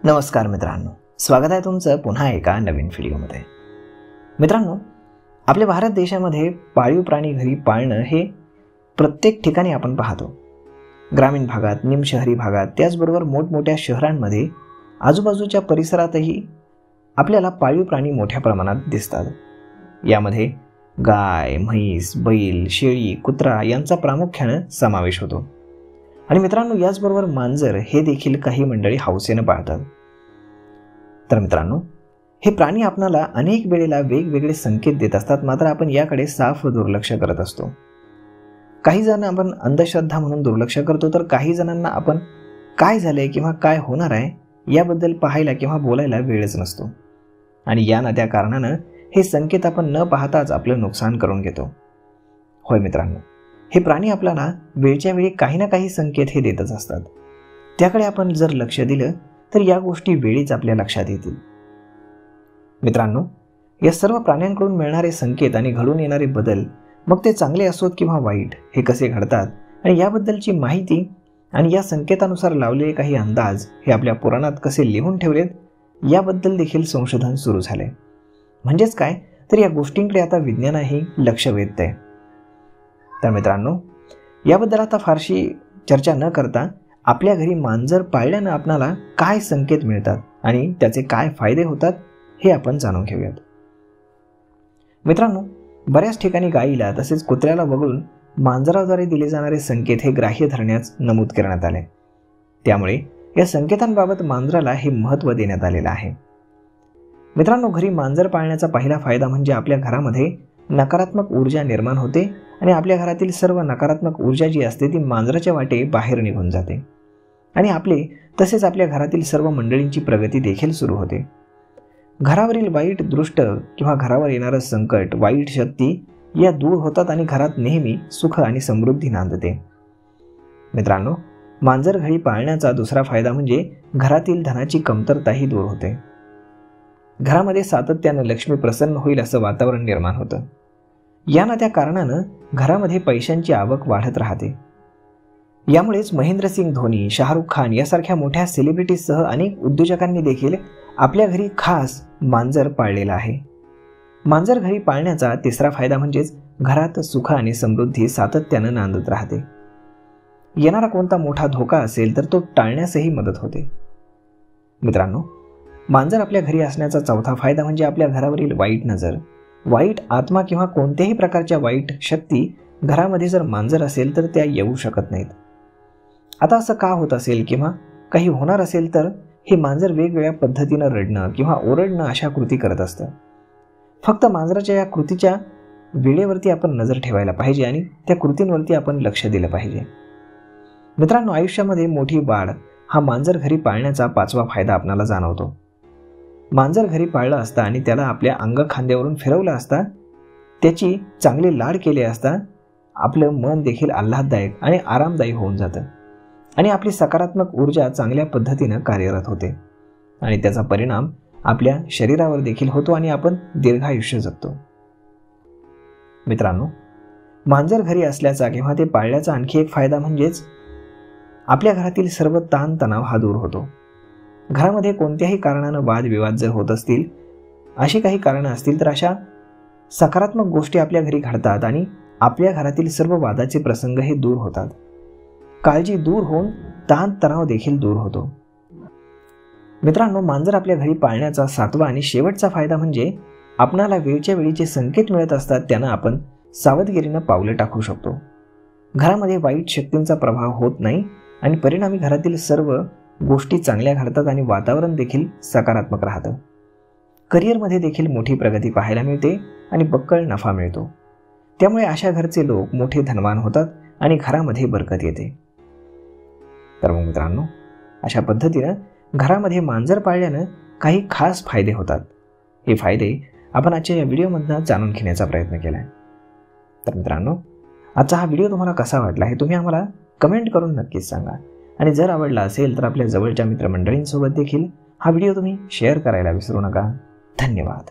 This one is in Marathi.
नमस्कार मित्रांनो, स्वागत आहे तुमचं पुन्हा एका नवीन व्हिडिओमध्ये। मित्रांनो, आपल्या भारत देशामध्ये पाळीव प्राणी घरी पाळणं हे प्रत्येक ठिकाणी आपण पाहतो। ग्रामीण भागात, निमशहरी भागात, त्याचबरोबर मोठमोठ्या शहरांमध्ये, आजूबाजूच्या परिसरातही आपल्याला पाळीव प्राणी मोठ्या प्रमाणात दिसतात। यामध्ये गाय, म्हैस, बैल, शेळी, कुत्रा यांचा प्रामुख्याने समावेश होतो। आणि मित्रांनो, याचबरोबर मांजर हे देखील काही मंडळी हौसेने पाळतात। तर मित्रांनो, हे प्राणी आपल्याला अनेक वेळेला वेगवेगळे संकेत देत असतात, मात्र आपण याकडे साफ दुर्लक्ष करत असतो। काही जण आपण अंधश्रद्धा म्हणून दुर्लक्ष करतो, तर काही जणांना आपण काय झाले किंवा काय होणार आहे याबद्दल पाहायला किंवा बोलायला वेळच नसतो। आणि या ना त्या कारणाने हे संकेत आपण न पाहताच आपलं नुकसान करून घेतो। होय मित्रांनो, हे प्राणी आपल्याला वेळच्या वेळी काही ना काही संकेत हे देतच असतात। त्याकडे आपण जर लक्ष दिलं तर या गोष्टी वेळीच आपल्या लक्षात येतील। मित्रांनो, या सर्व प्राण्यांकडून मिळणारे संकेत आणि घडून येणारे बदल, मग ते चांगले असोत किंवा वाईट, हे कसे घडतात आणि याबद्दलची माहिती आणि या संकेतानुसार लावलेले काही अंदाज हे आपल्या पुराणात कसे लिहून ठेवलेत याबद्दल देखील संशोधन सुरू झाले। म्हणजेच काय, तर या गोष्टींकडे आता विज्ञानही लक्ष वेधतंय। तर मित्रांनो, याबद्दल आता फारशी चर्चा न करता आपल्या घरी मांजर पाळल्याने आपणाला काय संकेत मिळतात आणि त्याचे काय फायदे होतात हे आपण जाणून घेऊयात। मित्रांनो, बऱ्याच ठिकाणी गायीला तसेच कुत्र्याला वगळून मांजराद्वारे दिले जाणारे संकेत हे ग्राह्य धरण्यास नमूद करण्यात आले। त्यामुळे या संकेतांबाबत मांजराला हे महत्त्व देण्यात आलेलं आहे। मित्रांनो, घरी मांजर पाळण्याचा पहिला फायदा म्हणजे आपल्या घरामध्ये नकारात्मक ऊर्जा निर्माण होते आणि आपल्या घरातील सर्व नकारात्मक ऊर्जा जी असते ती मांजराच्या वाटे बाहेर निघून जाते आणि आपले तसेच आपल्या घरातील सर्व मंडळींची प्रगती देखील सुरू होते। घरावरील वाईट दृष्ट किंवा घरावर येणारं संकट, वाईट शक्ती या दूर होतात आणि घरात नेहमी सुख आणि समृद्धी नांदते। मित्रांनो, मांजर घरी पाळण्याचा दुसरा फायदा म्हणजे घरातील धनाची कमतरताही दूर होते। घरामध्ये सातत्याने लक्ष्मी प्रसन्न होईल असं वातावरण निर्माण होतं। या ना त्या कारणानं घरामध्ये पैशांची आवक वाढत राहते। यामुळेच महेंद्रसिंग धोनी, शाहरुख खान यासारख्या मोठ्या सेलिब्रिटीजसह अनेक उद्योजकांनी देखील आपल्या घरी खास मांजर पाळलेला आहे। मांजर घरी पाळण्याचा तिसरा फायदा म्हणजेच घरात सुख आणि समृद्धी सातत्यानं नांदत राहते। येणारा कोणता मोठा धोका असेल तर तो टाळण्यासही मदत होते। मित्रांनो, मांजर आपल्या घरी असण्याचा चौथा फायदा म्हणजे आपल्या घरावरील वाईट नजर, वाईट आत्मा किंवा कोणत्याही प्रकारच्या वाईट शक्ती घरामध्ये जर मांजर असेल तर त्या येऊ शकत नाहीत। आता असं का होत असेल किंवा काही होणार असेल तर हे मांजर वेगवेगळ्या पद्धतीनं रडणं किंवा ओरडणं अशा कृती करत असतं। फक्त मांजराच्या या कृतीच्या वेळेवरती आपण नजर ठेवायला पाहिजे आणि त्या कृतींवरती आपण लक्ष दिलं पाहिजे। मित्रांनो, आयुष्यामध्ये मोठी वाढ हा मांजर घरी पाळण्याचा पाचवा फायदा आपल्याला जाणवतो। मांजर घरी पाळलं असता आणि त्याला आपल्या अंग खांद्यावरून फिरवलं असता, त्याची चांगले लाड केले असता, आपलं मन देखील आल्हाददायक आणि आरामदायी होऊन जातं आणि आपली सकारात्मक ऊर्जा चांगल्या पद्धतीनं कार्यरत होते आणि त्याचा परिणाम आपल्या शरीरावर देखील होतो आणि आपण दीर्घायुष्य जगतो। मित्रांनो, मांजर घरी असल्याचा किंवा ते पाळल्याचा आणखी एक फायदा म्हणजेच आपल्या घरातील सर्व ताणतणाव हा दूर होतो। घरामध्ये कोणत्याही कारणानं वादविवाद जर होत असतील, अशी काही कारणं असतील तर अशा सकारात्मक गोष्टी आपल्या घरी घडतात आणि आपल्या घरातील सर्व वादाचे प्रसंग हे दूर होतात। काळजी दूर होऊन ताणतणाव देखील दूर होतो। मित्रांनो, मांजर आपल्या घरी पाळण्याचा सातवा आणि शेवटचा फायदा म्हणजे आपणाला वेळच्या वेळी जे संकेत मिळत असतात त्यानं आपण सावधगिरीनं पावलं टाकू शकतो। घरामध्ये वाईट शक्तींचा प्रभाव होत नाही आणि परिणामी घरातील सर्व गोष्टी चांगल्या घडतात आणि वातावरण देखील सकारात्मक राहतं। करिअरमध्ये देखील मोठी प्रगती पाहायला मिळते आणि बक्कळ नफा मिळतो। त्यामुळे अशा घरचे लोक मोठे धनवान होतात आणि घरामध्ये बरकत येते। तर मग मित्रांनो, अशा पद्धतीनं घरामध्ये मांजर पाळल्यानं काही खास फायदे होतात। हे फायदे आपण आजच्या या व्हिडिओमधून जाणून घेण्याचा प्रयत्न केला आहे। तर मित्रांनो, आजचा हा व्हिडिओ तुम्हाला कसा वाटला हे तुम्ही आम्हाला कमेंट करून नक्कीच सांगा आणि जर आवडला असेल तर आपल्या जवळच्या मित्रमंडळींसोबत देखील हा व्हिडिओ तुम्ही शेअर करायला विसरू नका। धन्यवाद।